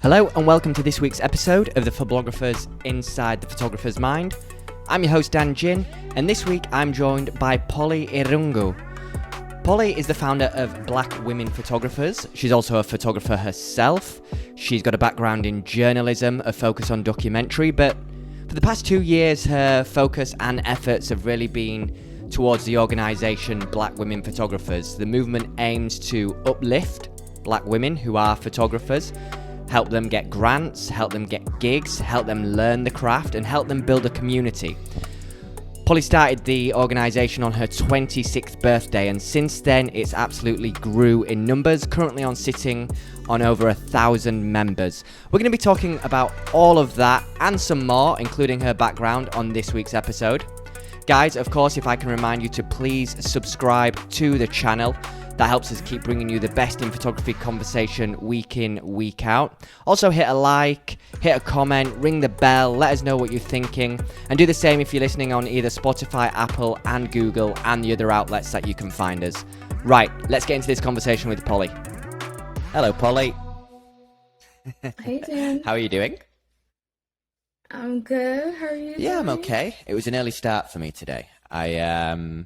Hello and welcome to this week's episode of the Phoblographer's Inside the Photographer's Mind. I'm your host Dan Jin, and this week I'm joined by Polly Irungu. Polly is the founder of Black Women Photographers. She's also a photographer herself. She's got a background in journalism, a focus on documentary, but for the past 2 years her focus and efforts have really been towards the organisation Black Women Photographers. The movement aims to uplift black women who are photographers, help them get grants, help them get gigs, help them learn the craft, and help them build a community. Polly started the organisation on her 26th birthday, and since then it's absolutely grew in numbers, currently sitting on over 1,000 members. We're going to be talking about all of that and some more, including her background, on this week's episode. Guys, of course, if I can remind you to please subscribe to the channel. That helps us keep bringing you the best in photography conversation week in, week out. Also hit a like, hit a comment, ring the bell, let us know what you're thinking. And do the same if you're listening on either Spotify, Apple and Google and the other outlets that you can find us. Right, let's get into this conversation with Polly. Hello, Polly. Hey, Dan. How are you doing? I'm good. How are you doing? Yeah, I'm okay. It was an early start for me today. I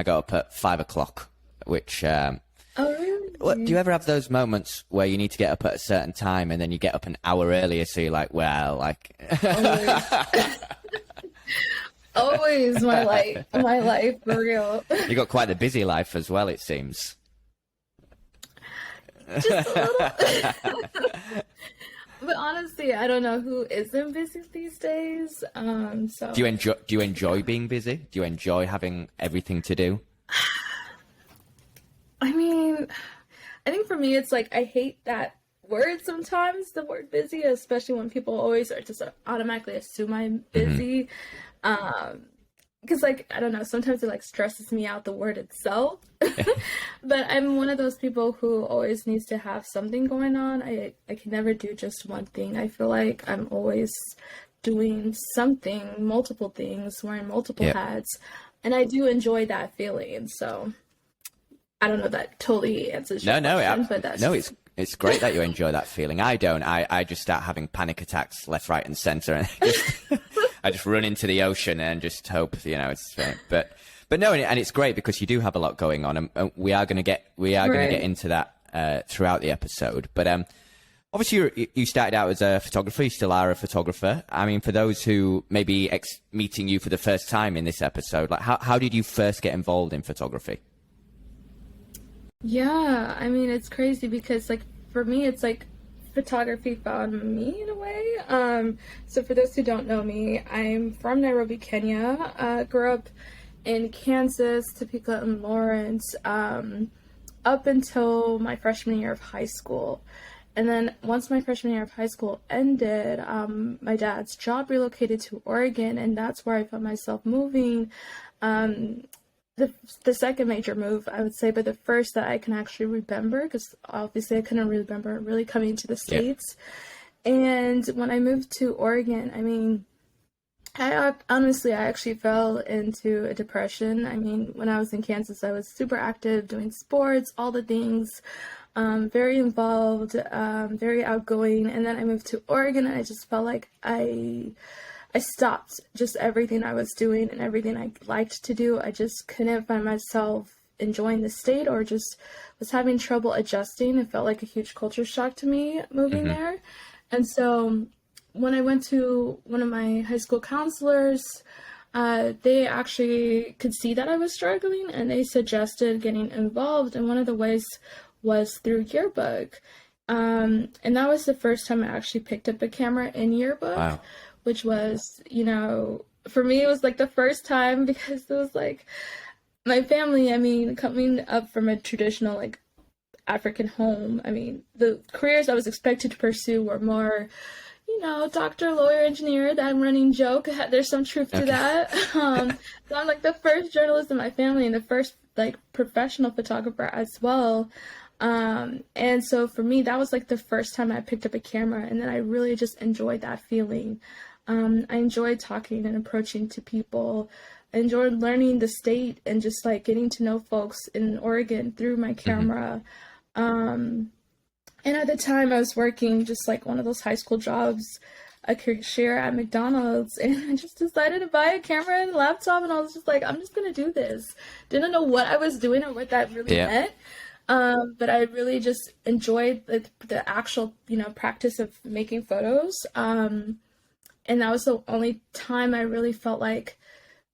got up at 5 o'clock. Which, oh, really? Do you ever have those moments where you need to get up at a certain time and then you get up an hour earlier, so you're like, well, like... Always my life, for real. You got quite the busy life as well, it seems. Just a little. But honestly, I don't know who isn't busy these days. So. Do you enjoy being busy? Do you enjoy having everything to do? I mean, I think for me, it's like I hate that word sometimes, the word busy, especially when people always are just automatically assume I'm busy. Because, like, I don't know, sometimes it, like, stresses me out, the word itself. But I'm one of those people who always needs to have something going on. I can never do just one thing. I feel like I'm always doing something, multiple things, wearing multiple hats. And I do enjoy that feeling, so... I don't know if that totally answers your question, but that's... No, it's great that you enjoy that feeling. I don't. I just start having panic attacks left, right, and centre, and I just run into the ocean and just hope, it's. But no, and it's great because you do have a lot going on, and we are going to get into that throughout the episode. But obviously, you started out as a photographer. You still are a photographer. I mean, for those who may be meeting you for the first time in this episode, like how did you first get involved in photography? Yeah, I mean, it's crazy because, like, for me, it's like photography found me in a way. So for those who don't know me, I'm from Nairobi, Kenya. Grew up in Kansas, Topeka, and Lawrence, up until my freshman year of high school. And then once my freshman year of high school ended, my dad's job relocated to Oregon, and that's where I found myself moving. The second major move, I would say, but the first that I can actually remember, because obviously I couldn't really remember really coming to the States. Yeah. And when I moved to Oregon, I mean, I actually fell into a depression. I mean, when I was in Kansas, I was super active, doing sports, all the things, very involved, very outgoing. And then I moved to Oregon, and I just felt like I stopped just everything I was doing and everything I liked to do. I just couldn't find myself enjoying the state, or just was having trouble adjusting. It felt like a huge culture shock to me moving there. And so when I went to one of my high school counselors, they actually could see that I was struggling, and they suggested getting involved. And one of the ways was through yearbook. And that was the first time I actually picked up a camera in yearbook. Wow. Which was, for me, it was like the first time, because it was like my family, I mean, coming up from a traditional, like, African home, I mean, the careers I was expected to pursue were more, doctor, lawyer, engineer, that running joke. There's some truth to that. So I'm like the first journalist in my family and the first, like, professional photographer as well. And so for me, that was like the first time I picked up a camera, and then I really just enjoyed that feeling. I enjoyed talking and approaching to people. I enjoyed learning the state and just like getting to know folks in Oregon through my camera. And at the time I was working just like one of those high school jobs, a cashier at McDonald's, and I just decided to buy a camera and a laptop, and I was just like, I'm just gonna do this. Didn't know what I was doing or what that really meant. But I really just enjoyed the actual, practice of making photos. And that was the only time I really felt like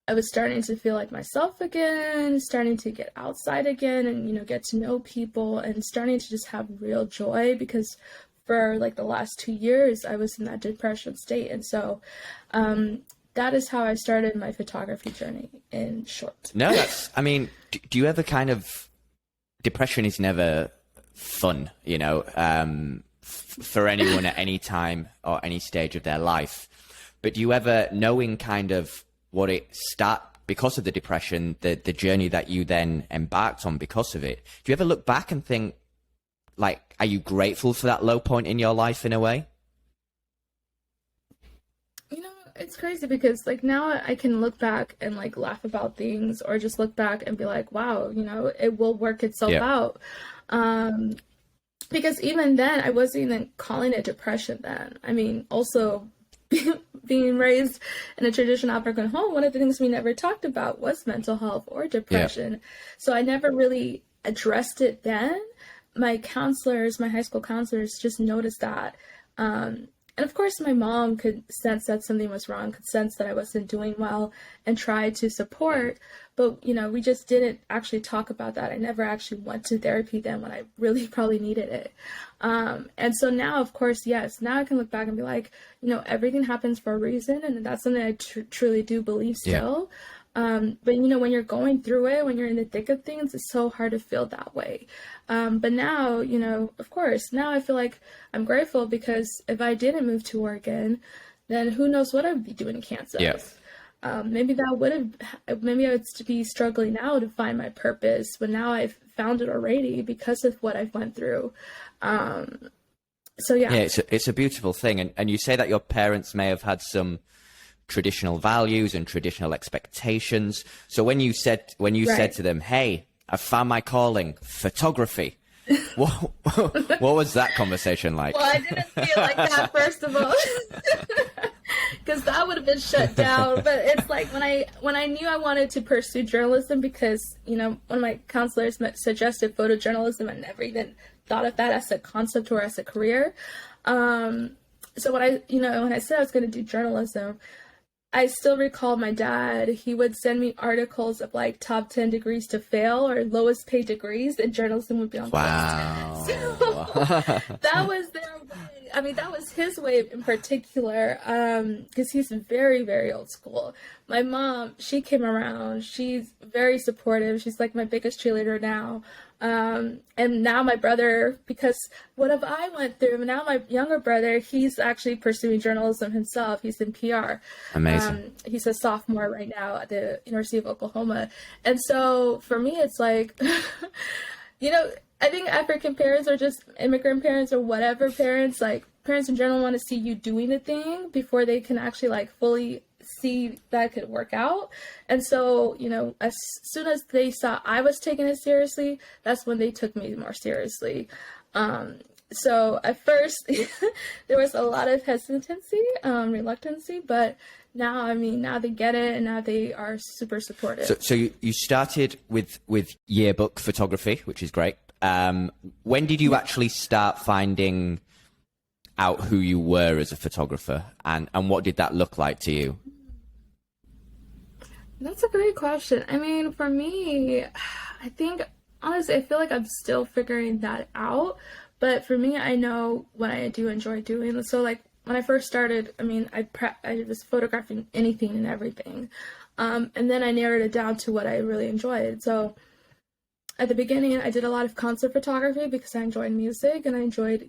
I was starting to feel like myself again, starting to get outside again and, get to know people and starting to just have real joy, because for like the last 2 years, I was in that depression state. And so that is how I started my photography journey, in short. No, do you ever kind of, depression is never fun, for anyone at any time or any stage of their life. But do you ever, knowing kind of what because of the depression, the journey that you then embarked on because of it, do you ever look back and think, like, are you grateful for that low point in your life in a way? It's crazy because like now I can look back and like laugh about things, or just look back and be like, wow, it will work itself out. Because even then I wasn't even calling it depression then. I mean, also being raised in a traditional African home, one of the things we never talked about was mental health or depression. So I never really addressed it then. My counselors, my high school counselors, just noticed that. And of course, my mom could sense that something was wrong, could sense that I wasn't doing well, and tried to support. But, we just didn't actually talk about that. I never actually went to therapy then when I really probably needed it. And so now, of course, yes, now I can look back and be like, everything happens for a reason. And that's something I truly do believe still. But, when you're going through it, when you're in the thick of things, it's so hard to feel that way. But now, of course, now I feel like I'm grateful, because if I didn't move to Oregon, then who knows what I would be doing in Kansas. Maybe maybe I would be struggling now to find my purpose, but now I've found it already because of what I've went through. So yeah. Yeah, it's a beautiful thing. And you say that your parents may have had some traditional values and traditional expectations. So when you said to them, hey, I found my calling, photography, what was that conversation like? Well, I didn't feel like that, first of all, because that would have been shut down. But it's like when I knew I wanted to pursue journalism, because one of my counselors suggested photojournalism. I never even thought of that as a concept or as a career. So when I said I was going to do journalism, I still recall my dad, he would send me articles of like top 10 degrees to fail or lowest paid degrees, and journalism would be on the list. So that was their way. I mean, that was his way in particular, because he's very, very old school. My mom, she came around. She's very supportive. She's like my biggest cheerleader now. And now my brother, because what have I went through, now my younger brother, he's actually pursuing journalism himself. He's in PR. Amazing. He's a sophomore right now at the University of Oklahoma. And so for me, it's like, I think African parents, or just immigrant parents, or whatever parents, like parents in general, want to see you doing the thing before they can actually like fully see that could work out. And so, as soon as they saw I was taking it seriously, that's when they took me more seriously. So at first there was a lot of hesitancy, reluctancy, but now, now they get it, and now they are super supportive. So you started with yearbook photography, which is great. When did you actually start finding out who you were as a photographer, and what did that look like to you? That's a great question. I mean, for me, I think, honestly, I feel like I'm still figuring that out. But for me, I know what I do enjoy doing. So, like, when I first started, I was photographing anything and everything. And then I narrowed it down to what I really enjoyed. So, at the beginning, I did a lot of concert photography because I enjoyed music, and I enjoyed,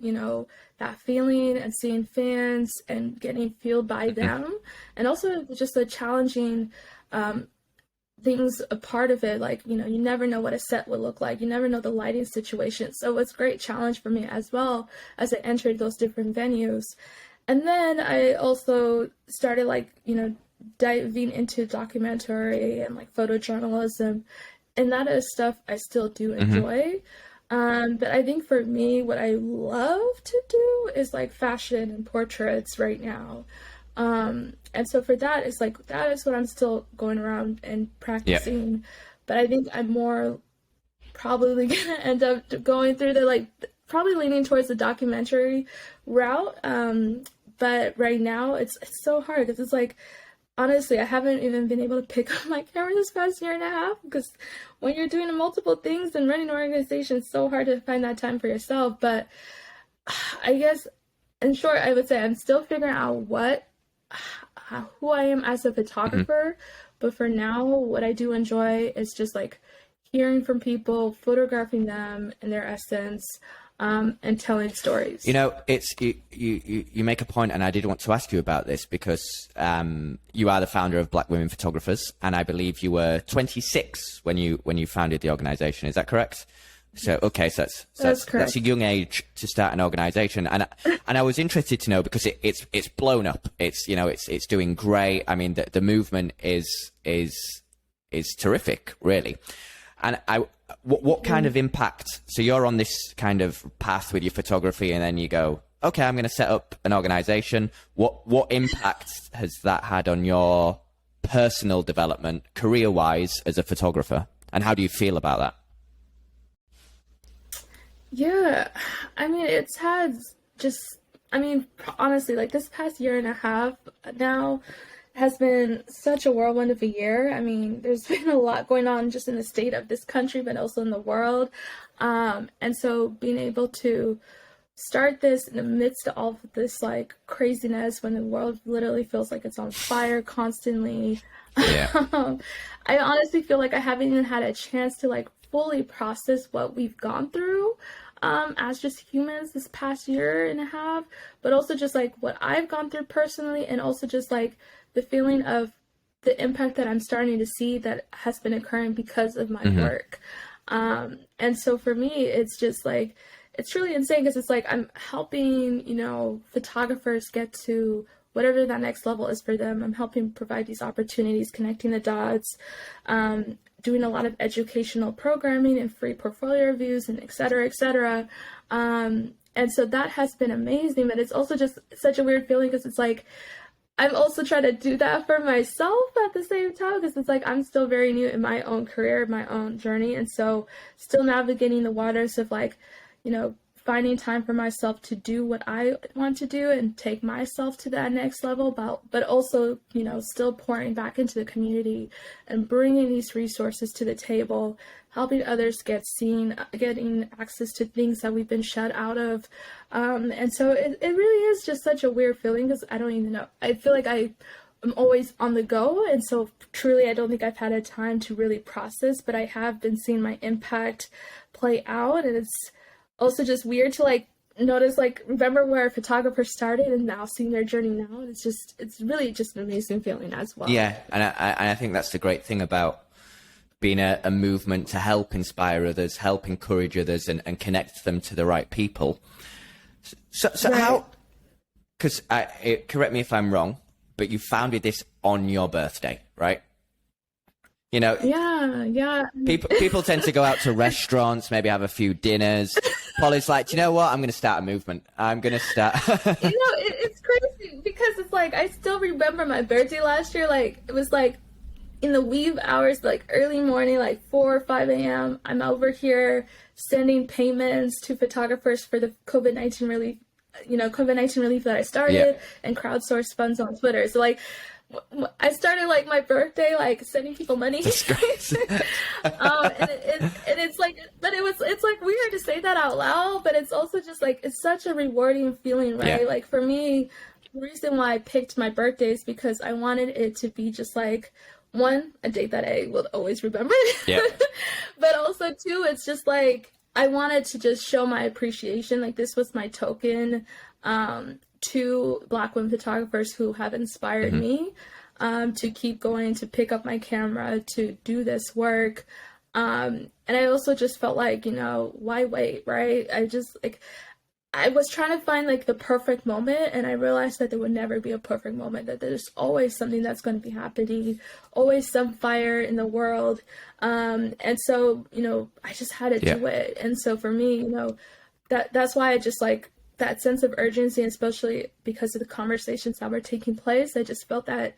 that feeling and seeing fans and getting fueled by them. And also just the challenging things a part of it, like, you never know what a set would look like. You never know the lighting situation. So it's a great challenge for me as well as I entered those different venues. And then I also started diving into documentary and like photojournalism. And that is stuff I still do enjoy. But I think for me, what I love to do is like fashion and portraits right now. And so for that, it's like that is what I'm still going around and Yeah. practicing. But I think I'm more probably gonna end up going through the like probably leaning towards the documentary route. But right now it's so hard because it's like honestly I haven't even been able to pick up my camera this past year and a half because when you're doing multiple things and running an organization, it's so hard to find that time for yourself. But I guess in short, I would say I'm still figuring out who I am as a Hmm. photographer. But for now, what I do enjoy is just like hearing from people, photographing them in their essence, and telling stories. You know, it's you make a point, and I did want to ask you about this because you are the founder of Black Women Photographers, and I believe you were 26 when you founded the organization. Is that correct? So okay, That's that's a correct. young age to start an organization, and I was interested to know because it's blown up. It's it's doing great. I mean, the movement is terrific, really. And what kind of impact? So you're on this kind of path with your photography, and then you go, okay, I'm going to set up an organization. What impact has that had on your personal development, career wise, as a photographer? And how do you feel about that? Yeah, I mean, it's had just, I mean, honestly, like this past year and a half now has been such a whirlwind of a year. I mean, there's been a lot going on just in the state of this country, but also in the world. And so being able to start this in the midst of all of this like craziness when the world literally feels like it's on fire constantly. Yeah. I honestly feel like I haven't even had a chance to like fully process what we've gone through as just humans this past year and a half, but also just like what I've gone through personally, and also just like the feeling of the impact that I'm starting to see that has been occurring because of my Hmm. work. And so for me, it's just like, it's truly insane because it's like I'm helping, photographers get to whatever that next level is for them. I'm helping provide these opportunities, connecting the dots, doing a lot of educational programming and free portfolio reviews and et cetera, et cetera. And so that has been amazing, but it's also just such a weird feeling because it's like I'm also trying to do that for myself at the same time because it's like I'm still very new in my own career, my own journey, and so still navigating the waters of like, you know, finding time for myself to do what I want to do and take myself to that next level, but also, still pouring back into the community and bringing these resources to the table, helping others get seen, getting access to things that we've been shut out of. And so it really is just such a weird feeling because I don't even know. I feel like I'm always on the go, and so truly I don't think I've had a time to really process, but I have been seeing my impact play out, and it's also just weird to like notice, like remember where a photographer started and now seeing their journey now. It's really just an amazing feeling as well. Yeah, and I think that's the great thing about being a movement to help inspire others, help encourage others, and connect them to the right people. So Right. how? Because correct me if I'm wrong, but you founded this on your birthday, right? You know, Yeah, yeah. people tend to go out to restaurants, maybe have a few dinners. Polly's like, "Do you know what? I'm going to start a movement. I'm going to start." It's crazy because it's like I still remember my birthday last year. Like it was like in the wee hours, like early morning, like 4 or 5 a.m. I'm over here sending payments to photographers for the COVID-19 relief, COVID-19 relief that I Yeah, started, and crowdsourced funds on Twitter. So like I started like my birthday, like sending people money. that's great. And it's like, but it's like weird to say that out loud, but it's also just like, it's such a rewarding feeling, Yeah, right? Like for me, the reason why I picked my birthday is because I wanted it to be just like, one, a date that I will always remember, yeah. but also two, it's just like, I wanted to just show my appreciation. Like this was my token, to Black women photographers who have inspired Hmm. me, to keep going, to pick up my camera, to do this work. And I also just felt like, why wait, right? I just like, I was trying to find like the perfect moment, and I realized that there would never be a perfect moment, that there's always something that's going to be happening, always some fire in the world. And so, I just had to do it. And so for me, that's why I just like that sense of urgency, especially because of the conversations that were taking place. I just felt that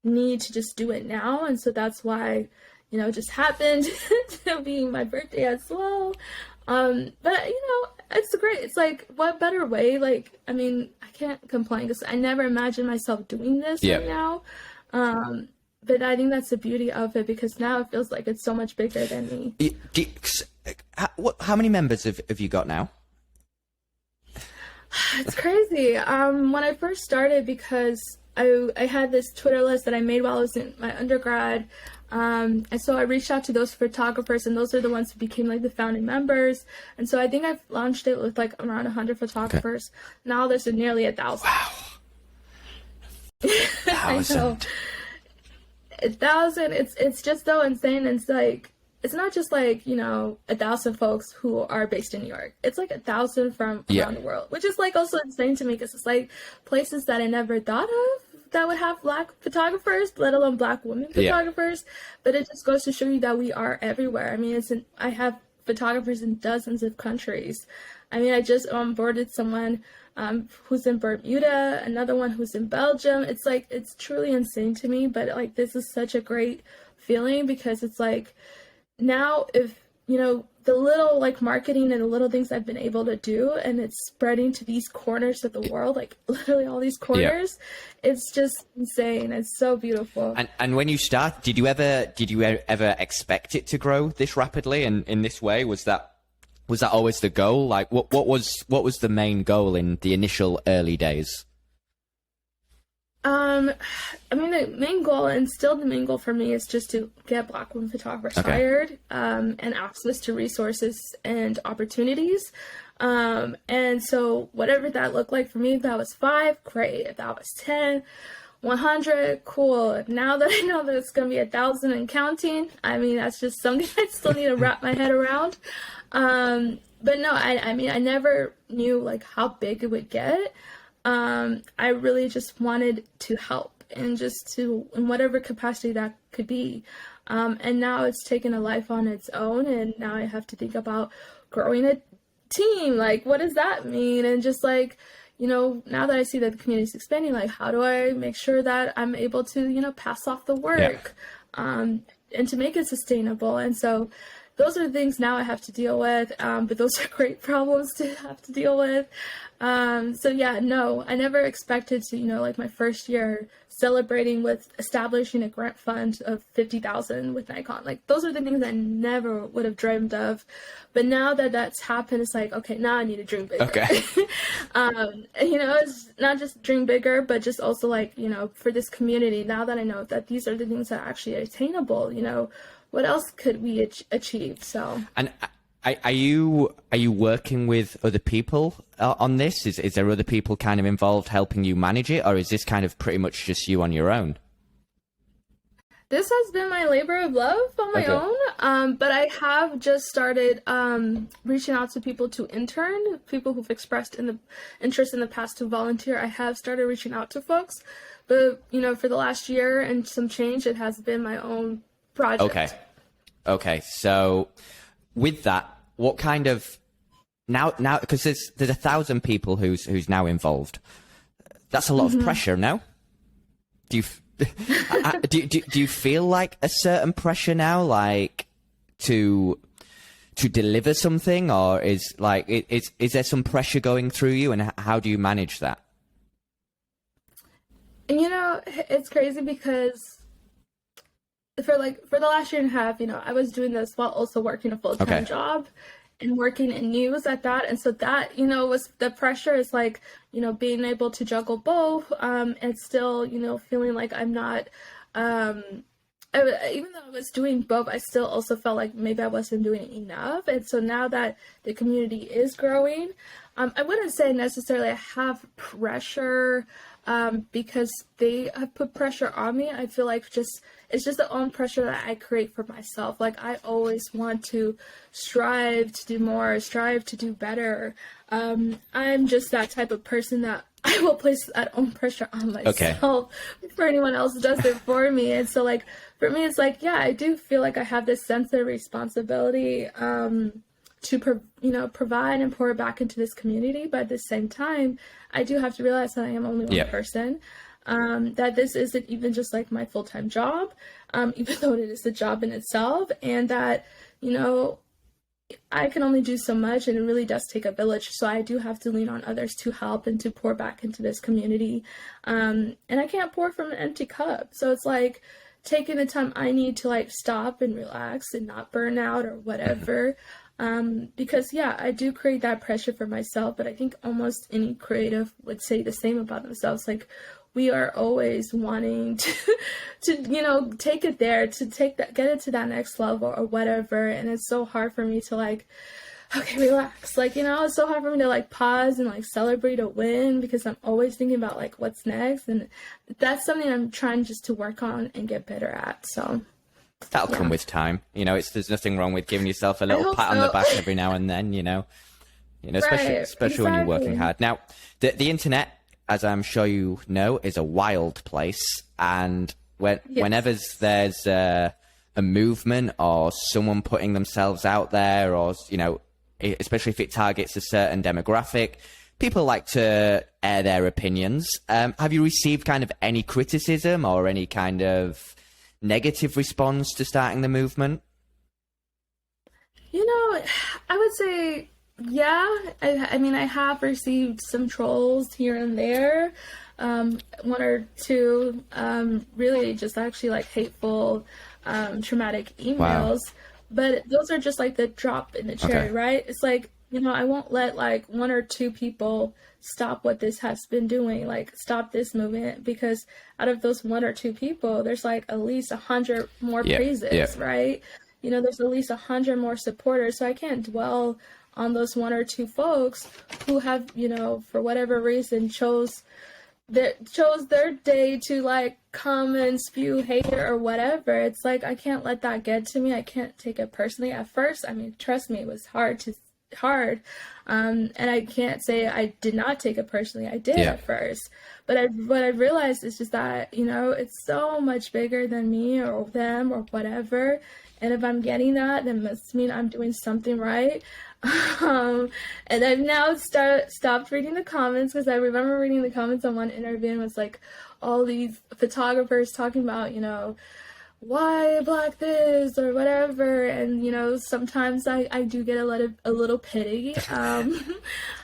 need to just do it now. And so that's why, it just happened to be my birthday as well. But it's great. It's like, what better way? Like, I mean, I can't complain because I never imagined myself doing this right now. But I think that's the beauty of it, because now it feels like it's so much bigger than me. How many members have you got now? It's crazy. When I first started, because I had this Twitter list that I made while I was in my undergrad. And so I reached out to those photographers, and those are the ones who became like the founding members. And so I think I've launched it with like around 100 photographers. Okay. Now there's nearly 1,000. Wow. 1,000. I know. 1,000. It's just so insane. It's like, it's not just like, 1,000 folks who are based in New York. It's like 1,000 from around the world, which is like also insane to me, because it's like places that I never thought of that would have Black photographers, let alone Black women photographers. But it just goes to show you that we are everywhere. I mean, I have photographers in dozens of countries. I mean, I just onboarded someone who's in Bermuda, another one who's in Belgium. It's like, it's truly insane to me, but like, this is such a great feeling, because it's like, now if, the little like marketing and the little things I've been able to do, and it's spreading to these corners of the world, like literally all these corners, it's just insane. It's so beautiful. And when you start, did you ever expect it to grow this rapidly and in this way? Was that always the goal? Like what was the main goal in the initial early days? I mean, the main goal, and still the main goal for me, is just to get Black women photographers hired, and access to resources and opportunities. And so whatever that looked like for me, if that was 5, great. If that was 10, 100, cool. Now that I know that it's going to be 1,000 and counting, I mean, that's just something I still need to wrap my head around. But no, I mean, I never knew like how big it would get. I really just wanted to help, and just in whatever capacity that could be. And now it's taken a life on its own, and now I have to think about growing a team. Like, what does that mean? And just like, now that I see that the community is expanding, like, how do I make sure that I'm able to, pass off the work, and to make it sustainable? And so those are the things now I have to deal with, but those are great problems to have to deal with. So yeah, no, I never expected to, like my first year celebrating with establishing a grant fund of 50,000 with Nikon. Like, those are the things I never would have dreamed of. But now that that's happened, it's like, okay, now I need to dream bigger. Okay. It's not just dream bigger, but just also like, for this community, now that I know that these are the things that are actually attainable, what else could we achieve? So. And are you working with other people on this? Is there other people kind of involved helping you manage it, or is this kind of pretty much just you on your own? This has been my labor of love on my own, but I have just started reaching out to people to intern, people who've expressed interest in the past to volunteer. I have started reaching out to folks, but for the last year and some change, it has been my own project. Okay. So with that, what kind of now because there's 1,000 people who's now involved. That's a lot of pressure, no? Do you feel like a certain pressure now, like to deliver something, or is there some pressure going through you, and how do you manage that? And it's crazy because for the last year and a half, I was doing this while also working a full-time job and working in news at that. And so that, was the pressure is like, being able to juggle both, and still, feeling like I'm not, even though I was doing both, I still also felt like maybe I wasn't doing enough. And so now that the community is growing, I wouldn't say necessarily I have pressure because they have put pressure on me. I feel like it's just the own pressure that I create for myself. Like I always want to strive to do more, strive to do better. I'm just that type of person that I will place that own pressure on myself before anyone else does it for me. And so like for me, it's like, yeah, I do feel like I have this sense of responsibility to provide and pour back into this community. But at the same time, I do have to realize that I am only one person, that this isn't even just like my full-time job, even though it is a job in itself, and that, I can only do so much, and it really does take a village. So I do have to lean on others to help and to pour back into this community. And I can't pour from an empty cup. So it's like taking the time I need to like stop and relax and not burn out or whatever. Because yeah, I do create that pressure for myself, but I think almost any creative would say the same about themselves. Like we are always wanting to take it there, to get it to that next level or whatever. And it's so hard for me to like, okay, relax. Like, it's so hard for me to like pause and like celebrate a win because I'm always thinking about like what's next. And that's something I'm trying just to work on and get better at. So that'll come with time. There's nothing wrong with giving yourself a little pat on the back every now and then, especially when you're working hard. Now, the internet, as I'm sure you know, is a wild place. And whenever there's a movement or someone putting themselves out there, or, especially if it targets a certain demographic, people like to air their opinions. Have you received kind of any criticism or any kind of negative response to starting the movement? I would say, yeah. I mean, I have received some trolls here and there, one or two, really just actually like hateful, traumatic emails. Wow. But those are just like the drop in the cherry, right? It's like, I won't let like one or two people stop what this has been doing, like stop this movement, because out of those one or two people, there's like at least 100 more praises, right? There's at least 100 more supporters. So I can't dwell on those one or two folks who have, for whatever reason chose their day to like come and spew hate or whatever. It's like, I can't let that get to me. I can't take it personally. At first, I mean, trust me, it was hard. And I can't say I did not take it personally. I did at first. But what I realized is just that, it's so much bigger than me or them or whatever. And if I'm getting that, then must mean I'm doing something right. And I've now stopped reading the comments, because I remember reading the comments on one interview and it was like all these photographers talking about, why Black this or whatever, and sometimes I do get a little petty.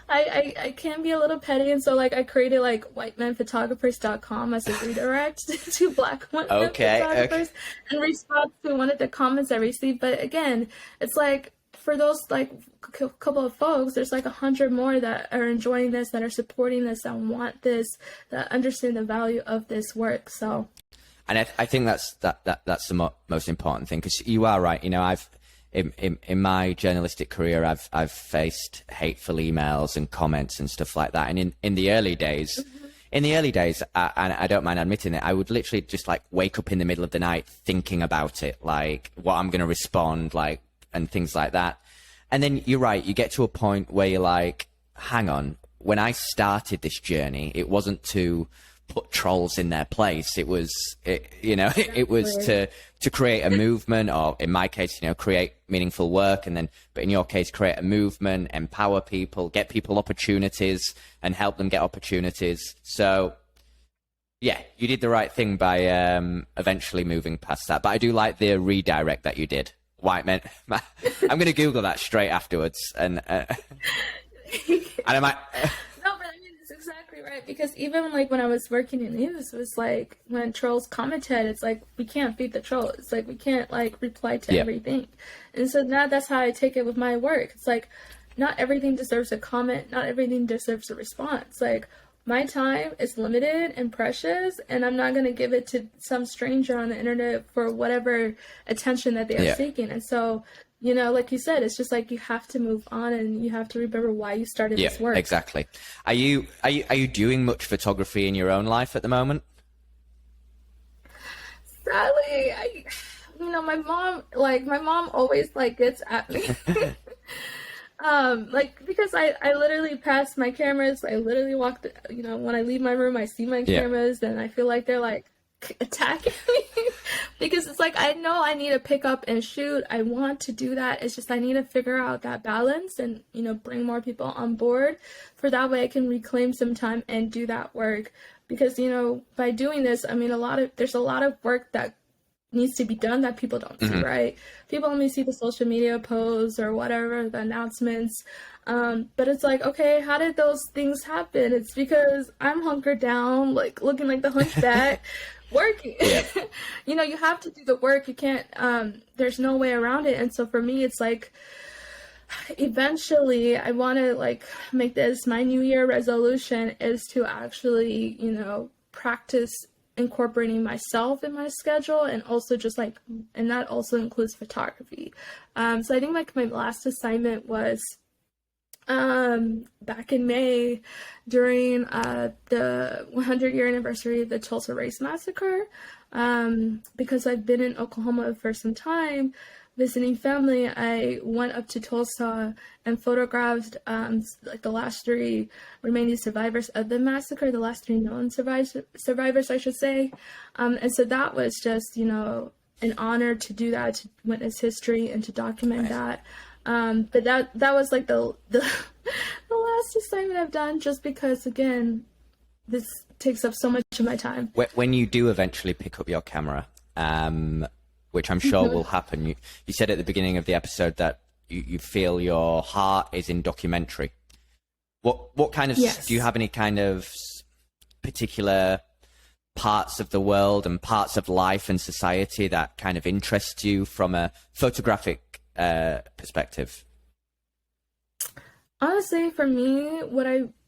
I can be a little petty, and so like I created like whitemenphotographers.com as a redirect to Black women photographers in response to one of the comments I received. But again, it's like for those like couple of folks, there's like 100 more that are enjoying this, that are supporting this, that want this, that understand the value of this work. So. And I think that's the most important thing, because you are right. I've in my journalistic career, I've faced hateful emails and comments and stuff like that. And in the early days, and I don't mind admitting it, I would literally just like wake up in the middle of the night thinking about it, like what I'm going to respond, like, and things like that. And then you're right, you get to a point where you're like, hang on, when I started this journey, it wasn't to put trolls in their place. It was, it was to create a movement, or in my case, create meaningful work. And then, but in your case, create a movement, empower people, get people opportunities and help them get opportunities. So yeah, you did the right thing by eventually moving past that. But I do like the redirect that you did. White men. I'm going to Google that straight afterwards. And I might... Exactly right, because even like when I was working in news, it was like when trolls commented, it's like we can't beat the troll. It's like we can't like reply to everything. And so now that's how I take it with my work. It's like not everything deserves a comment, not everything deserves a response. Like my time is limited and precious, and I'm not going to give it to some stranger on the internet for whatever attention that they are seeking. And so you know, like you said, it's just like you have to move on and you have to remember why you started Yeah, this work. exactly. Are you doing much photography in your own life at the moment? Sadly, you know, my mom always like gets at me. Like because I literally pass my cameras. I literally walk, you know, when I leave my room, I see my Yeah. cameras, and I feel like they're like attacking me because it's like I know I need to pick up and shoot. I want to do that. It's just I need to figure out that balance and, you know, bring more people on board for that way I can reclaim some time and do that work. Because, you know, by doing this, I mean, there's a lot of work that needs to be done that people don't see, right? People only see the social media posts or whatever, the announcements. But it's like, okay, how did those things happen? It's because I'm hunkered down, like looking like the hunchback, working. Yeah. You know, you have to do the work. You can't, there's no way around it. And so for me, it's like, eventually I want to like make this my New Year resolution is to actually, you know, practice incorporating myself in my schedule and also just like, and that also includes photography. So I think like my last assignment was back in May during the 100-year anniversary of the Tulsa Race Massacre. Because I've been in Oklahoma for some time visiting family, I went up to Tulsa and photographed like the last three remaining survivors of the massacre, the last three known survivors, I should say. And so that was just, you know, an honor to do that, to witness history and to document that. But that was like the the last assignment I've done, just because again, this takes up so much of my time. When you do eventually pick up your camera, which I'm sure will happen, you said at the beginning of the episode that you feel your heart is in documentary. What kind of, Yes. do you have any kind of particular parts of the world and parts of life and society that kind of interests you from a photographic perspective? Honestly, for me, what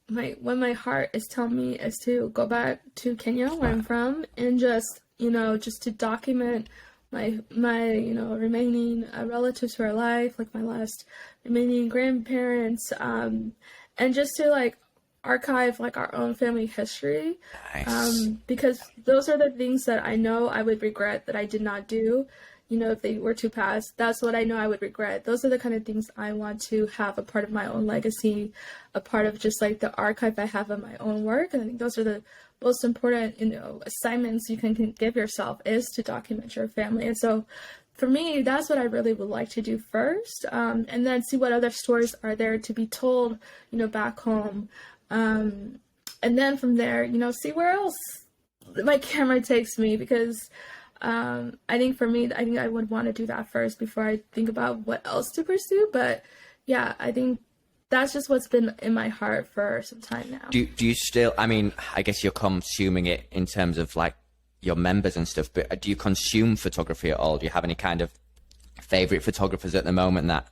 my heart is telling me is to go back to Kenya, where I'm from, and just, you know, just to document my you know, remaining relatives who are alive, like my last remaining grandparents, and just to like archive like our own family history. Nice. Because those are the things that I know I would regret that I did not do. You know, if they were to pass, that's what I know I would regret. Those are the kind of things I want to have a part of my own legacy, a part of just like the archive I have of my own work. And I think those are the most important, you know, assignments you can give yourself, is to document your family. And so for me, that's what I really would like to do first. And then see what other stories are there to be told, you know, back home. And then from there, you know, see where else my camera takes me, because I think for me, I think I would want to do that first before I think about what else to pursue. But yeah, I think that's just what's been in my heart for some time now. Do you still, I mean, I guess you're consuming it in terms of like your members and stuff, but do you consume photography at all? Do you have any kind of favorite photographers at the moment that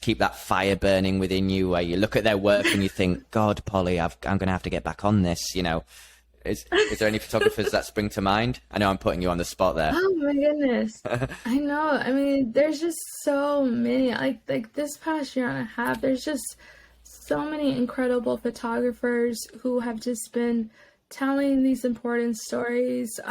keep that fire burning within you, where you look at their work and you think, God, Polly, I'm going to have to get back on this, you know? Is there any photographers that spring to mind? I know I'm putting you on the spot there. Oh my goodness. I know. I mean, there's just so many. Like this past year and a half, there's just so many incredible photographers who have just been telling these important stories,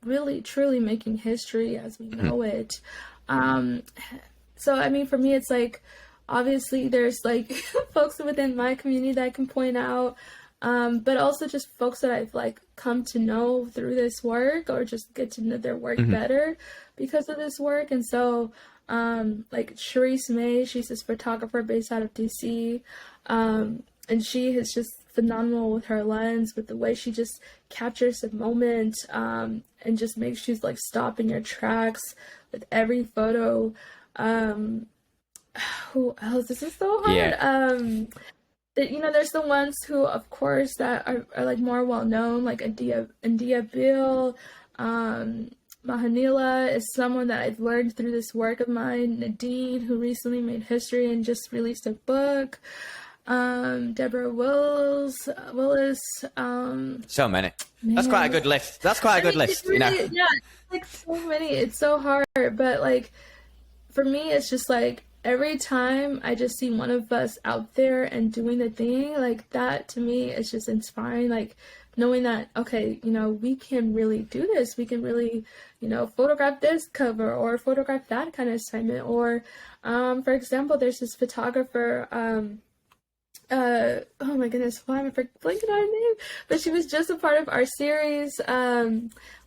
really truly making history as we know it. So I mean, for me, it's like, obviously there's like folks within my community that I can point out. But also just folks that I've like come to know through this work, or just get to know their work better because of this work. And so, like Charisse May, she's this photographer based out of DC. And she is just phenomenal with her lens, with the way she just captures the moment, and just makes you like stop in your tracks with every photo. Who else? This is so hard. Yeah. You know, there's the ones who, of course, that are like more well known, like India Bill. Mahanila is someone that I've learned through this work of mine. Nadine, who recently made history and just released a book. Deborah Willis. So many. That's quite a good list. That's quite a good list, Really, you know. Yeah, like so many. It's so hard, but like, for me, it's just like every time I just see one of us out there and doing the thing, like that to me is just inspiring. Like knowing that, okay, we can really do this. We can really, photograph this cover or photograph that kind of assignment. Or, for example, there's this photographer, oh my goodness, why am I blanking on her name? But she was just a part of our series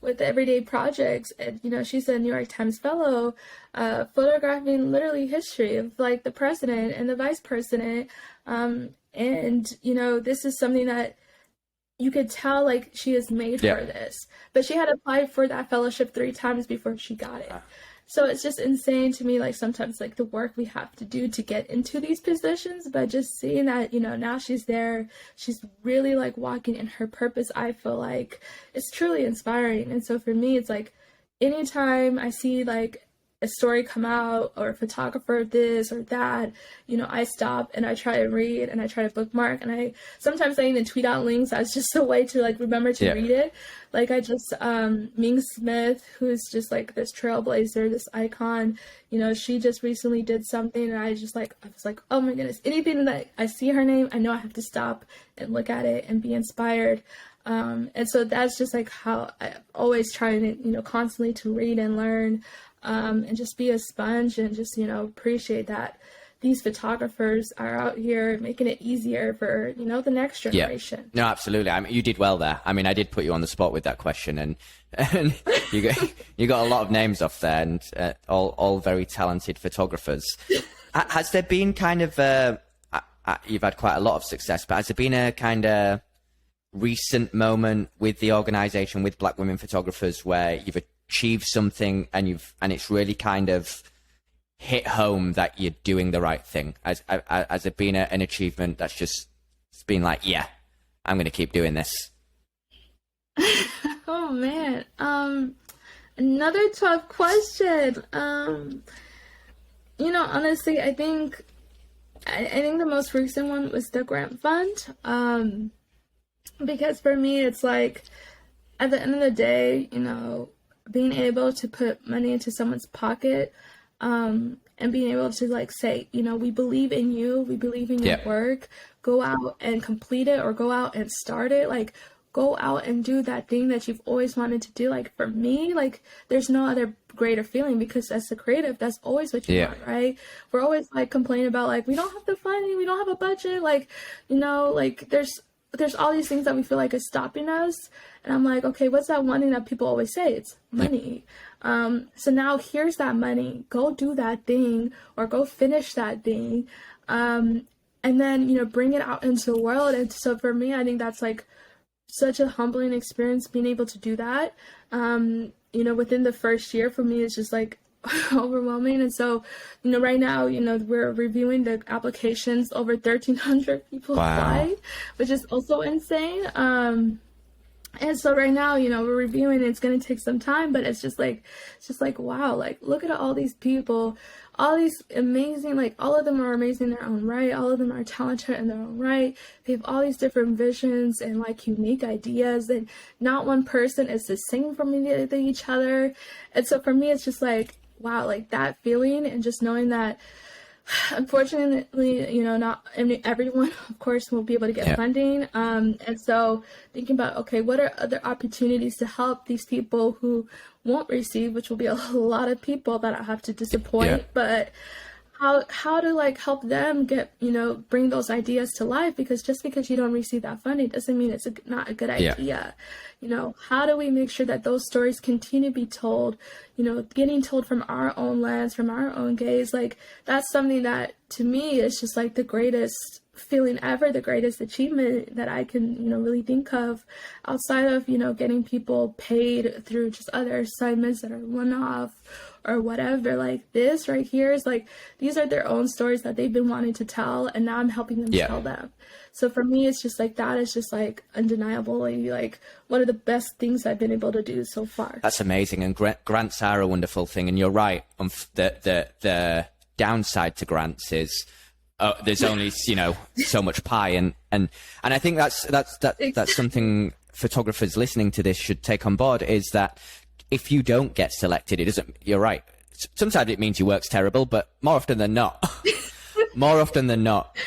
with the Everyday Projects, and she's a New York Times fellow, photographing literally history of like the president and the vice president, and this is something that you could tell like she is made for this, but she had applied for that fellowship 3 times before she got it. So it's just insane to me, like sometimes like the work we have to do to get into these positions, but just seeing that, now she's there, she's really like walking in her purpose, I feel like it's truly inspiring. And so for me, it's like anytime I see like a story come out or a photographer this or that, I stop and I try to read and I try to bookmark, and sometimes I even tweet out links as just a way to like remember to read it. Like I just Ming Smith, who's just like this trailblazer, this icon, she just recently did something, and I was like, oh my goodness, anything that I see her name, I know I have to stop and look at it and be inspired. And so that's just like how I always try to, constantly to read and learn, and just be a sponge and just, appreciate that these photographers are out here making it easier for, the next generation. No, absolutely. I mean, you did well there. I mean, I did put you on the spot with that question, and you got a lot of names off there, and all very talented photographers. Has there been kind of you've had quite a lot of success, but has there been a kind of recent moment with the organization, with Black women photographers, where you've achieved something and it's really kind of hit home that you're doing the right thing? Has it been an achievement that's just been like, yeah, I'm going to keep doing this? Oh man, another tough question. Honestly, I think the most recent one was the grant fund, because for me it's like at the end of the day, being able to put money into someone's pocket, and being able to like say, we believe in you, we believe in your work, go out and complete it, or go out and start it, like go out and do that thing that you've always wanted to do. Like for me, like there's no other greater feeling, because as a creative, that's always what you want, right? We're always like complaining about like we don't have the funding, we don't have a budget, like like there's all these things that we feel like is stopping us. And I'm like, okay, what's that one thing that people always say? It's money. So now here's that money, go do that thing, or go finish that thing, and then bring it out into the world. And so for me, I think that's like such a humbling experience, being able to do that. Within the first year for me, it's just like overwhelming. And so right now we're reviewing the applications. Over 1,300 people applied, which is also insane. And so right now we're reviewing, it's going to take some time, but it's just like wow, like look at all these people, all these amazing, like all of them are amazing in their own right, all of them are talented in their own right, they have all these different visions and like unique ideas, and not one person is the same from each other. And so for me, it's just like wow, like that feeling, and just knowing that unfortunately, not everyone, of course, will be able to get funding. And so thinking about, okay, what are other opportunities to help these people who won't receive, which will be a lot of people that I have to disappoint, but how to like help them get, bring those ideas to life, because just because you don't receive that funding doesn't mean it's not a good idea. How do we make sure that those stories continue to be told, getting told from our own lens, from our own gaze? Like that's something that to me is just like the greatest feeling ever, the greatest achievement that I can, really think of, outside of, getting people paid through just other assignments that are one-off or whatever. Like this right here is like, these are their own stories that they've been wanting to tell, and now I'm helping them tell them. So for me, it's just like, that is just like undeniably like one of the best things I've been able to do so far. That's amazing. And grants are a wonderful thing. And you're right. The downside to grants is, there's only so much pie, and I think that's something photographers listening to this should take on board, is that if you don't get selected, it doesn't. You're right. sometimes it means your work's terrible, but more often than not,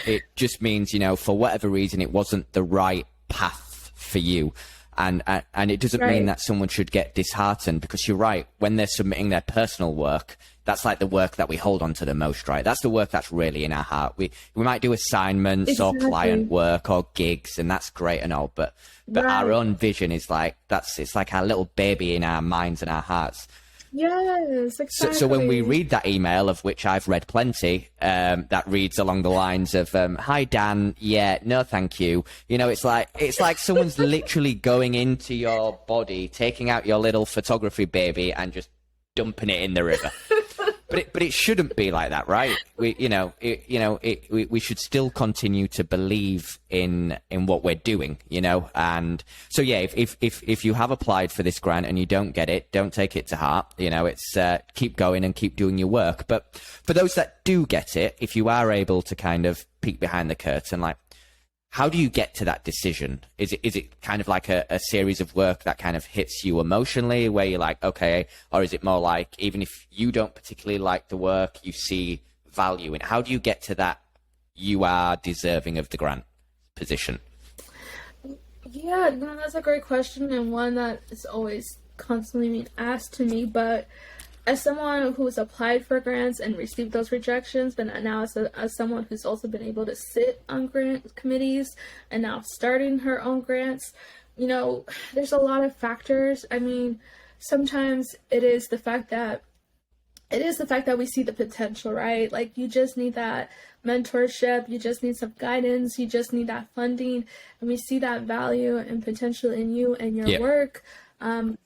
it just means, for whatever reason, it wasn't the right path for you. And it doesn't mean that someone should get disheartened, because you're right. When they're submitting their personal work, that's like the work that we hold on to the most, right? That's the work that's really in our heart. We might do assignments or client work or gigs, and that's great and all, but our own vision is like, it's like our little baby in our minds and our hearts. Yes, exactly. So when we read that email, of which I've read plenty, that reads along the lines of, "Hi Dan, yeah, no, thank you." It's like someone's literally going into your body, taking out your little photography baby, and just dumping it in the river. But it shouldn't be like that, right? We should still continue to believe in what we're doing, And so yeah, if you have applied for this grant and you don't get it, don't take it to heart. It's keep going and keep doing your work. But for those that do get it, if you are able to kind of peek behind the curtain, like, how do you get to that decision? Is it kind of like a series of work that kind of hits you emotionally, where you're like, okay, or is it more like, even if you don't particularly like the work, you see value in it? How do you get to that you are deserving of the grant position? Yeah, no, that's a great question, and one that is always constantly being asked to me. But as someone who has applied for grants and received those rejections, but now as someone who's also been able to sit on grant committees and now starting her own grants, there's a lot of factors. I mean, sometimes it is the fact that we see the potential, right? Like, you just need that mentorship, you just need some guidance, you just need that funding, and we see that value and potential in you and your work.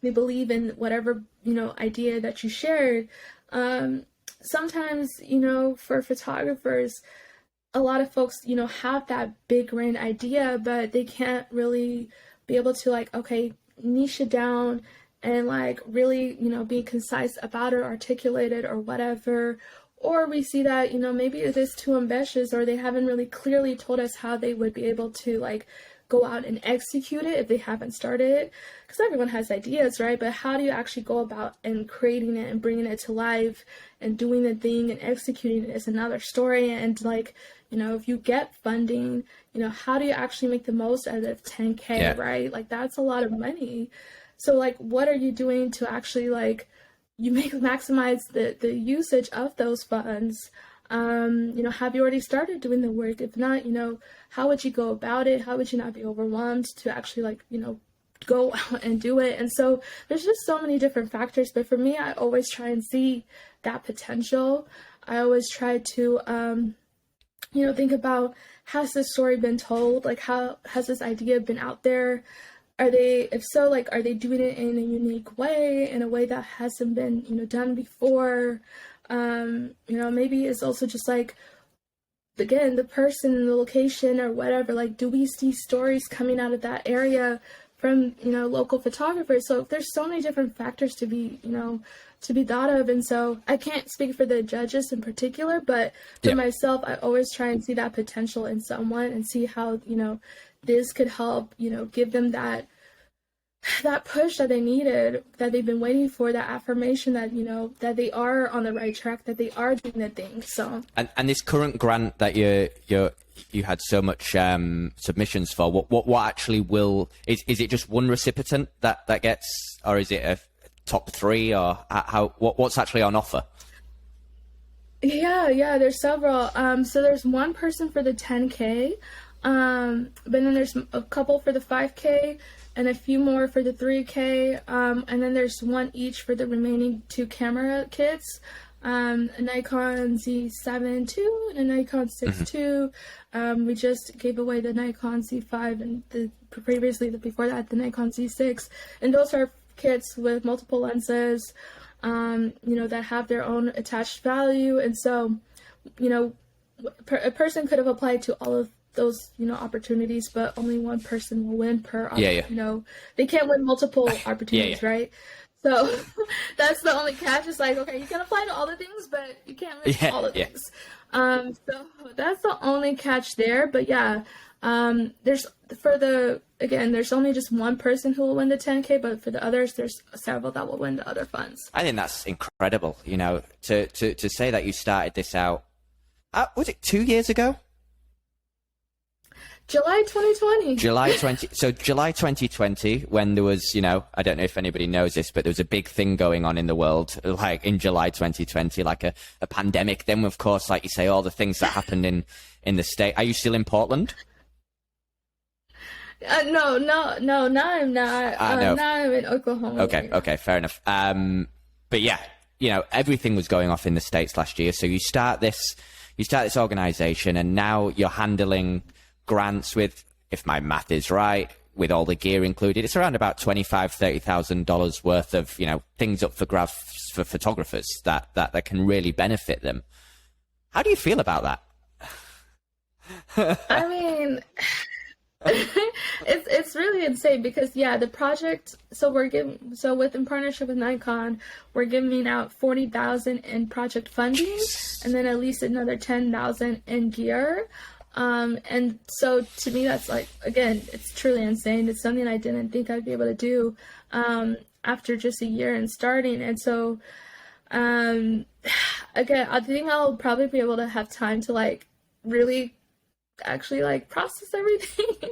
We believe in whatever, idea that you shared. Sometimes, for photographers, a lot of folks, have that big grand idea, but they can't really be able to niche it down and really, be concise about it, articulate it, or whatever. Or we see that, maybe it is too ambitious, or they haven't really clearly told us how they would be able to go out and execute it if they haven't started it, because everyone has ideas, right? But how do you actually go about and creating it and bringing it to life and doing the thing and executing it is another story. And if you get funding, how do you actually make the most out of 10K, right? That's a lot of money. So what are you doing to actually maximize the usage of those funds? Have you already started doing the work? If not, how would you go about it? How would you not be overwhelmed to actually go out and do it? And so there's just so many different factors. But for me, I always try and see that potential. I always try to, think about, has this story been told? How has this idea been out there? Are they doing it in a unique way, in a way that hasn't been, done before? Maybe it's also just again, the person, the location, or whatever. Do we see stories coming out of that area from, local photographers? So there's so many different factors to be thought of. And so I can't speak for the judges in particular, but for myself, I always try and see that potential in someone and see how, this could help, give them that push that they needed, that they've been waiting for, that affirmation that, that they are on the right track, that they are doing the thing. So and this current grant that you had so much submissions for, what actually is it just one recipient that gets, or is it a top three, or what's actually on offer? Yeah, there's several. So there's one person for the 10K, but then there's a couple for the 5K, and a few more for the 3K, and then there's one each for the remaining 2 camera kits, a Nikon Z7 II and a Nikon 6 II. We just gave away the Nikon Z5 and before that, the Nikon Z6, and those are kits with multiple lenses, that have their own attached value. And so, a person could have applied to all of those, opportunities, but only one person will win per, they can't win multiple opportunities, right? So that's the only catch. It's okay, you can apply to all the things, but you can't win all the things. So that's the only catch there. But there's, for the again, there's only just one person who will win the 10K, but for the others, there's several that will win the other funds. I think that's incredible. You know, to say that you started this out, was it 2 years ago? July 2020. July 2020, when there was, you know, I don't know if anybody knows this, but there was a big thing going on in the world, like in July 2020, like a pandemic. Then, of course, like you say, all the things that happened in the state. Are you still in Portland? No, now I'm not. Now I'm in Oklahoma. Okay, fair enough. But yeah, you know, everything was going off in the States last year. So you start this organization, and now you're handling grants with, if my math is right, with all the gear included, it's around about $25,000-$30,000 worth of, you know, things up for grabs for photographers that can really benefit them. How do you feel about that? I mean, it's really insane because the project. So in partnership with Nikon, we're giving out $40,000 in project funding, and then at least another $10,000 in gear. And so to me, that's like, again, it's truly insane. It's something I didn't think I'd be able to do, after just a year and starting. And so, again, I think I'll probably be able to have time to like really actually like process everything.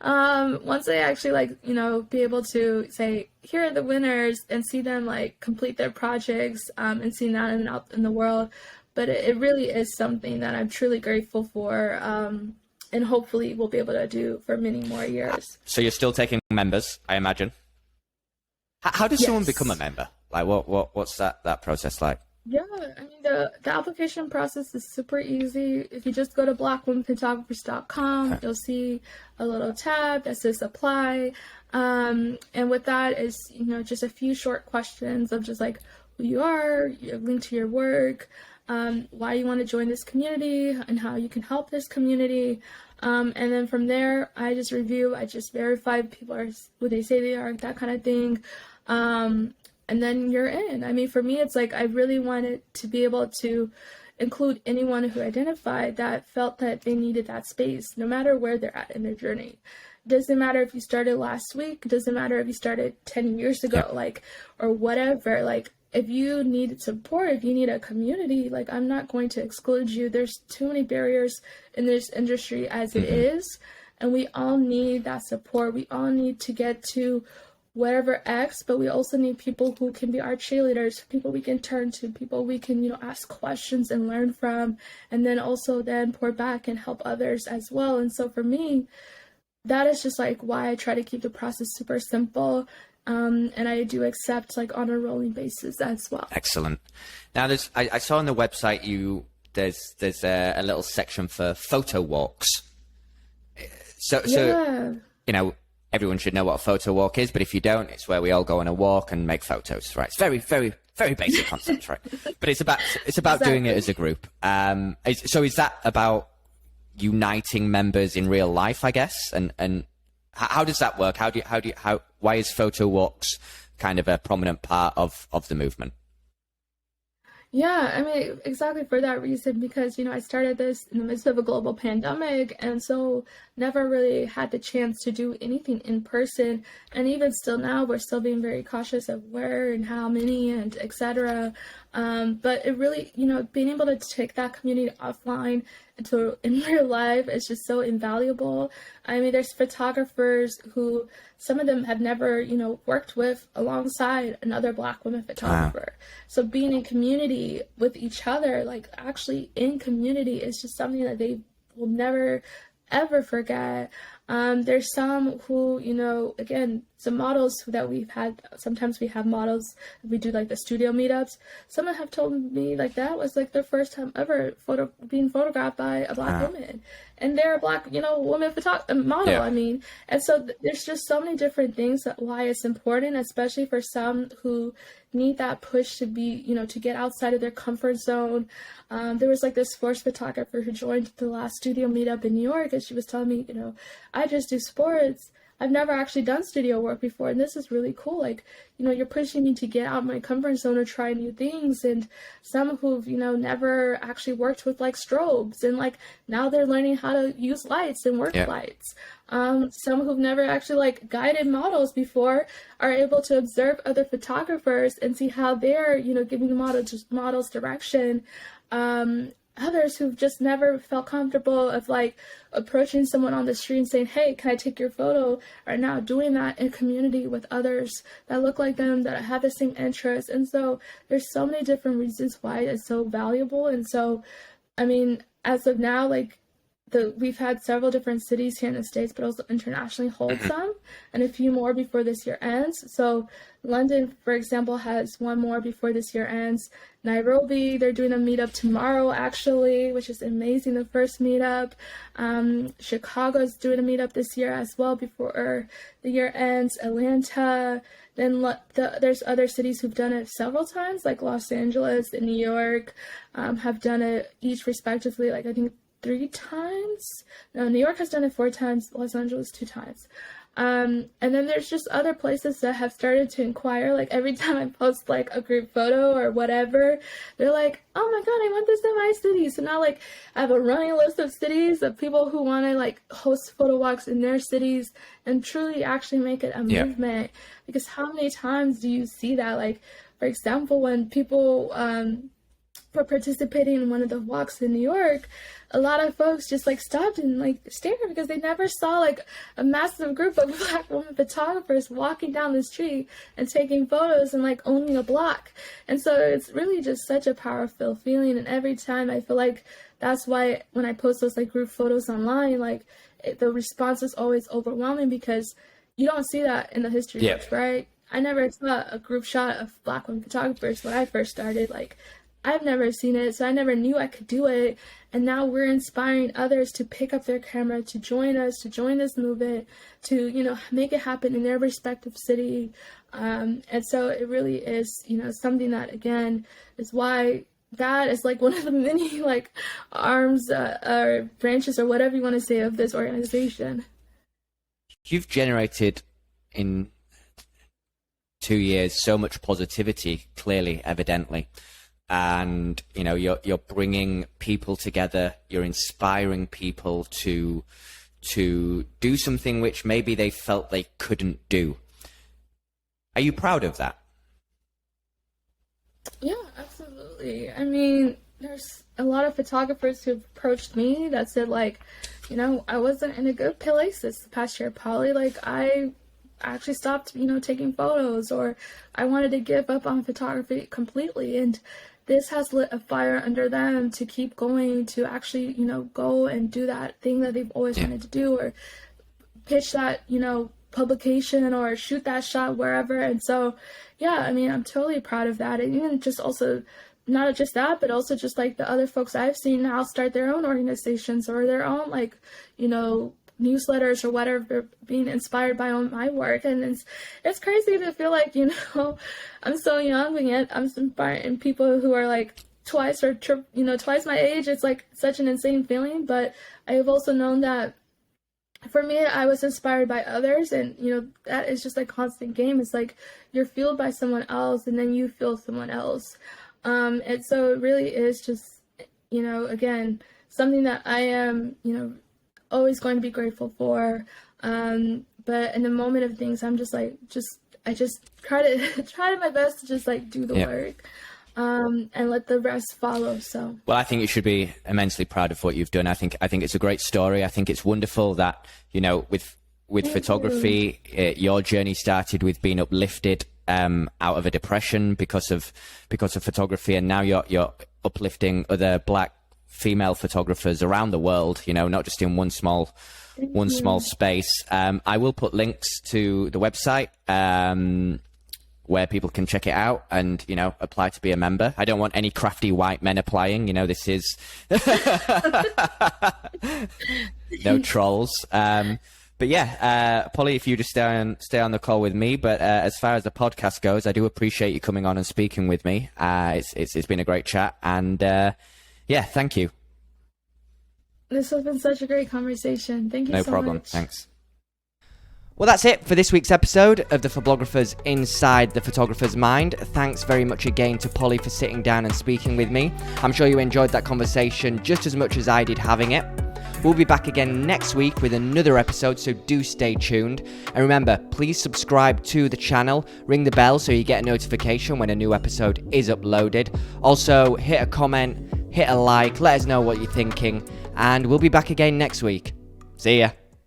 Once I actually like, you know, be able to say, here are the winners and see them like complete their projects, and seeing that out in the world. But it really is something that I'm truly grateful for, and hopefully we'll be able to do for many more years. So you're still taking members, I imagine. How does someone become a member? Like, what's that process like? Yeah, I mean, the application process is super easy. If you just go to blackwomenphotographers.com, you'll see a little tab that says apply. And with that is, you know, just a few short questions of just like who you are, your link to your work, why you want to join this community and how you can help this community. And then from there, I just verify people are who they say they are, that kind of thing. And then you're in. I mean, for me, it's like I really wanted to be able to include anyone who identified that felt that they needed that space, no matter where they're at in their journey. Doesn't matter if you started last week, doesn't matter if you started 10 years ago, like, or whatever, like, if you need support, if you need a community, like, I'm not going to exclude you. There's too many barriers in this industry as it is, and we all need that support. We all need to get to whatever X, but we also need people who can be our cheerleaders, people we can turn to, people we can, you know, ask questions and learn from, and then also then pour back and help others as well. And so for me, that is just like why I try to keep the process super simple. And I do accept like on a rolling basis as well. Excellent. Now, I saw on the website there's a little section for photo walks. So you know, everyone should know what a photo walk is, but if you don't, it's where we all go on a walk and make photos, right? It's very, very, very basic concept, right? But it's about exactly. Doing it as a group. So is that about uniting members in real life, I guess? And how does that work? Why is photo walks kind of a prominent part of the movement? Yeah, I mean, exactly for that reason, because, you know, I started this in the midst of a global pandemic, and so never really had the chance to do anything in person. And even still now, we're still being very cautious of where and how many and etc. But it really, you know, being able to take that community offline into in real life is just so invaluable. I mean, there's photographers who some of them have never, you know, worked with alongside another Black woman photographer. So being in community with each other, like actually in community, is just something that they will never ever forget. There's some who, you know, again, some models that we've had, sometimes we have models, we do like the studio meetups. Some have told me like that was like their first time ever being photographed by a Black woman. And they're a Black, you know, woman model, I mean. And so there's just so many different things that why it's important, especially for some who need that push to be, you know, to get outside of their comfort zone. There was like this sports photographer who joined the last studio meetup in New York, and she was telling me, you know, I just do sports. I've never actually done studio work before, and this is really cool. Like, you're pushing me to get out of my comfort zone to try new things, and some who've, never actually worked with like strobes, and like now they're learning how to use lights and work lights. Some who've never actually like guided models before are able to observe other photographers and see how they're, giving the models direction. Others who've just never felt comfortable of like approaching someone on the street and saying, hey, can I take your photo, are now doing that in community with others that look like them, that have the same interests. And so there's so many different reasons why it's so valuable. And so, I mean, as of now, like, we've had several different cities here in the States, but also internationally hold some, and a few more before this year ends. So London, for example, has one more before this year ends. Nairobi, they're doing a meetup tomorrow, actually, which is amazing, the first meetup. Chicago's doing a meetup this year as well before the year ends. Atlanta. Then there's other cities who've done it several times, like Los Angeles and New York, have done it each respectively, like I think 3 times. No, New York has done it 4 times, Los Angeles 2 times. And then there's just other places that have started to inquire. Like every time I post like a group photo or whatever, they're like, oh my god, I want this in my city. So now like I have a running list of cities of people who want to like host photo walks in their cities and truly actually make it a movement. Because how many times do you see that? Like, for example, when people were participating in one of the walks in New York, a lot of folks just like stopped and like stared because they never saw like a massive group of Black women photographers walking down the street and taking photos and like owning a block. And so it's really just such a powerful feeling. And every time I feel like that's why when I post those like group photos online, like the response is always overwhelming because you don't see that in the history books, right? I never saw a group shot of Black women photographers when I first started. Like, I've never seen it, so I never knew I could do it. And now we're inspiring others to pick up their camera, to join us, to join this movement, to, make it happen in their respective city. And so it really is, something that, again, is why that is like one of the many like arms or branches or whatever you want to say of this organization. You've generated in 2 years so much positivity, clearly, evidently. And you're bringing people together, you're inspiring people to do something which maybe they felt they couldn't do. Are you proud of that? Yeah, absolutely. I mean, there's a lot of photographers who've approached me that said like, I wasn't in a good place this past year, Polly. Like I actually stopped, taking photos, or I wanted to give up on photography completely. And this has lit a fire under them to keep going, to actually, go and do that thing that they've always wanted to do, or pitch that, publication, or shoot that shot wherever. And so, yeah, I mean, I'm totally proud of that. And even just also, not just that, but also just like the other folks I've seen now start their own organizations or their own, like, newsletters or whatever, being inspired by my work. And it's crazy to feel like, I'm so young, and yet I'm inspiring people who are like twice my age. It's like such an insane feeling. But I have also known that for me, I was inspired by others, and that is just a constant game. It's like you're fueled by someone else, and then you fuel someone else. And so it really is just, again, something that I am, always going to be grateful for. But in the moment of things, I'm just like, I just try my best to just like do the work, and let the rest follow. So, well, I think you should be immensely proud of what you've done. I think it's a great story. I think it's wonderful that, with photography, your journey started with being uplifted out of a depression because of photography, and now you're uplifting other Black female photographers around the world, not just in one small space. I will put links to the website where people can check it out and, apply to be a member. I don't want any crafty white men applying, this is no trolls. But yeah, Polly, if you just stay on the call with me. But as far as the podcast goes, I do appreciate you coming on and speaking with me. It's been a great chat, and yeah, thank you. This has been such a great conversation. Thank you so much. No problem. Thanks. Well, that's it for this week's episode of the Phoblographers Inside the Photographer's Mind. Thanks very much again to Polly for sitting down and speaking with me. I'm sure you enjoyed that conversation just as much as I did having it. We'll be back again next week with another episode, so do stay tuned. And remember, please subscribe to the channel, ring the bell so you get a notification when a new episode is uploaded. Also, hit a comment, hit a like, let us know what you're thinking, and we'll be back again next week. See ya.